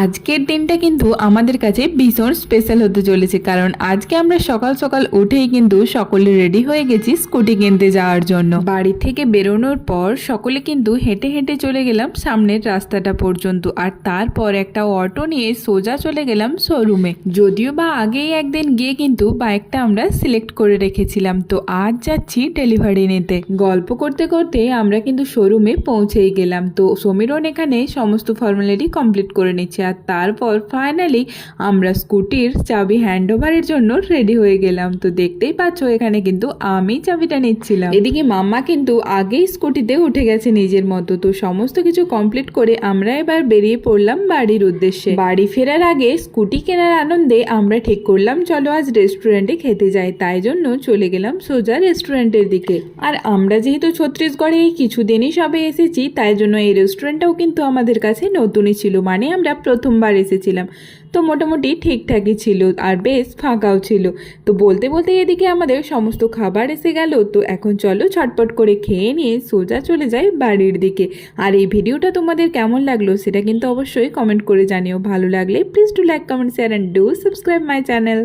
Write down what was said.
আজকের দিনটা কিন্তু আমাদের কাছে ভীষণ স্পেশাল হতে চলেছে, কারণ আজকে আমরা সকাল সকাল উঠেই কিন্তু সকলে রেডি হয়ে গেছি স্কুটি কিনতে যাওয়ার জন্য। বাড়ি থেকে বেরোনোর পর সকলে কিন্তু হেঁটে হেঁটে চলে গেলাম সামনের রাস্তাটা পর্যন্ত, আর তারপর একটা অটো নিয়ে সোজা চলে গেলাম শোরুমে। যদিও বা আগেই একদিন গিয়ে কিন্তু বাইকটা আমরা সিলেক্ট করে রেখেছিলাম, তো আজ যাচ্ছি ডেলিভারি নিতে। গল্প করতে করতে আমরা কিন্তু শোরুমে পৌঁছেই গেলাম। তো সমীরন এখানে সমস্ত ফর্মালিটি কমপ্লিট করে নিচ্ছে, আর তারপর ফাইনালি আমরা স্কুটির চাবি হ্যান্ড ওভারের জন্য রেডি হয়ে গেলাম। তো দেখতেই পাচ্ছ এখানে কিন্তু আমি চাবিটা নিচ্ছিলাম, এদিকে মাম্মা কিন্তু আগেই স্কুটিতে উঠে গেছে নিজের মতো। তো সমস্ত কিছু কমপ্লিট করে আমরা এবার বেরিয়ে পড়লাম বাড়ির উদ্দেশ্যে। বাড়ি ফেরার আগে স্কুটি কেনার আনন্দে আমরা ঠিক করলাম চলো আজ রেস্টুরেন্টে খেতে যাই, তাই জন্য চলে গেলাম সোজা রেস্টুরেন্টের দিকে। আর আমরা যেহেতু ছত্তিশগড়ে এই কিছুদিনই সবে এসেছি, তাই জন্য এই রেস্টুরেন্টটাও কিন্তু আমাদের কাছে নতুনই ছিল, মানে আমরা প্রথমবার এসেছিলাম। তো মোটামুটি ঠিকঠাকই ছিল আর বেশ ফাঁকাও ছিল। তো বলতে বলতে এদিকে আমাদের সমস্ত খাবার এসে গেল। তো এখন চলো ছটপট করে খেয়ে নিয়ে সোজা চলে যাই বাড়ির দিকে। আর এই ভিডিওটা তোমাদের কেমন লাগলো সেটা কিন্তু অবশ্যই কমেন্ট করে জানিও। ভালো লাগলে please do like, comment, share and do subscribe my channel.